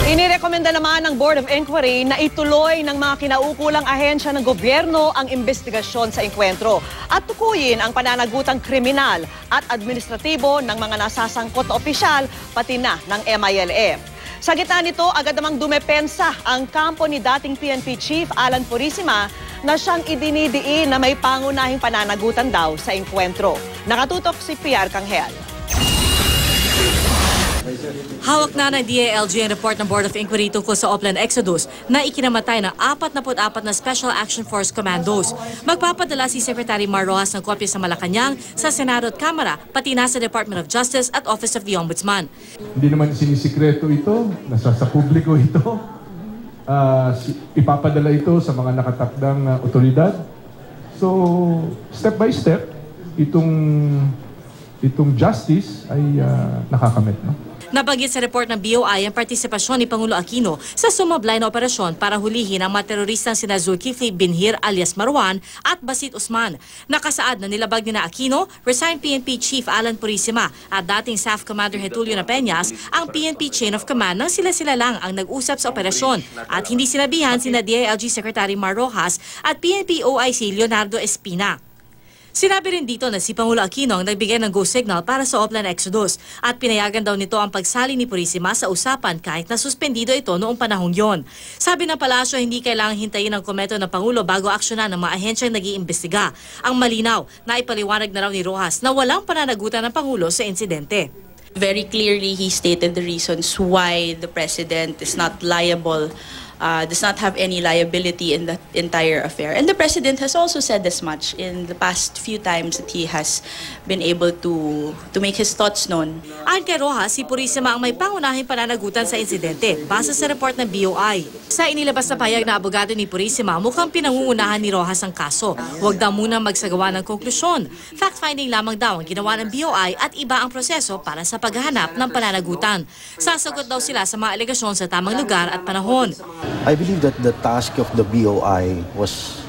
Inirekomenda naman ng Board of Inquiry na ituloy ng mga kinaukulang ahensya ng gobyerno ang investigasyon sa engkwentro at tukuyin ang pananagutang kriminal at administratibo ng mga nasasangkot na opisyal pati na ng MILF. Sa gitna nito, agad namang dumepensa ang kampo ni dating PNP Chief Alan Purisima na siyang idinidiin na may pangunahing pananagutan daw sa engkwentro. Nakatutok si PR Kanghel. Hawak na ng DILG ang report ng Board of Inquiry tungkol sa Oplan Exodus na ikinamatay ng 44 na Special Action Force Commandos. Magpapadala si Secretary Mar Rojas ng kopya sa Malacanang, sa Senado at Kamara, pati na sa Department of Justice at Office of the Ombudsman. Hindi naman sinisikreto ito, nasa publiko ito. Ipapadala ito sa mga nakatakdang otoridad. So, step by step, itong justice ay nakakamit, no? Nabanggit sa report ng BOI ang partisipasyon ni Pangulo Aquino sa sumablay na operasyon para hulihin ang mga teroristang sina Zulkifli Binhir alias Marwan at Basit Usman. Nakasaad na nilabag ni Aquino, resigned PNP Chief Alan Purisima at dating SAF Commander Getulio Napeñas ang PNP Chain of Command nang sila-sila lang ang nag-usap sa operasyon at hindi sinabihan sina DILG Secretary Mar Rojas at PNP OIC Leonardo Espina. Sinabi rin dito na si Pangulo Aquino ang nagbigay ng go signal para sa Oplan Exodus at pinayagan daw nito ang pagsali ni Purisima sa usapan kahit na suspendido ito noong panahong yon. Sabi ng palasyo, hindi kailangang hintayin ang komento ng Pangulo bago aksyonan ng mga ahensyang nag-iimbestiga. Ang malinaw na ipaliwanag na raw ni Rojas na walang pananagutan ng Pangulo sa insidente. Very clearly, he stated the reasons why the President is not liable, does not have any liability in the entire affair. And the President has also said as much in the past few times that he has been able to make his thoughts known. Ayon kay Rojas, si Purisima ang may pangunahing pananagutan sa insidente base sa report ng BOI. Sa inilabas na payag na abogado ni Purisima, mukhang pinangungunahan ni Rojas ang kaso. Huwag daw muna magsagawa ng konklusyon. Fact-finding lamang daw ang ginawa ng BOI at iba ang proseso para sa paghahanap ng pananagutan. Sasagot daw sila sa mga alegasyon sa tamang lugar at panahon. I believe that the task of the BOI was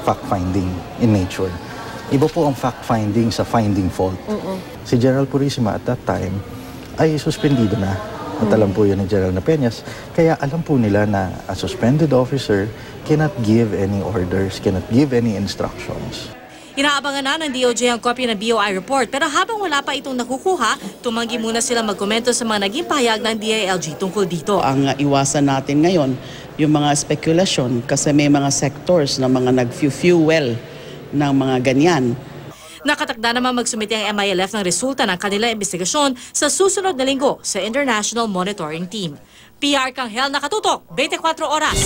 fact-finding in nature. Iba po ang fact-finding sa finding fault. Si General Purisima at that time ay suspendido na. At alam po yun ni General Napeñas. Kaya alam po nila na a suspended officer cannot give any orders, cannot give any instructions. Inaabangan na ng DOJ ang kopya ng BOI report pero habang wala pa itong nakukuha, tumanggi muna sila magkomento sa mga naging pahayag ng DILG tungkol dito. Ang iwasan natin ngayon, yung mga spekulasyon kasi may mga sectors na mga nag-fuel ng mga ganyan. Nakatakda naman magsumite ang MILF ng resulta ng kanilang investigasyon sa susunod na linggo sa International Monitoring Team. PR Kanghel, nakatutok, 24 oras.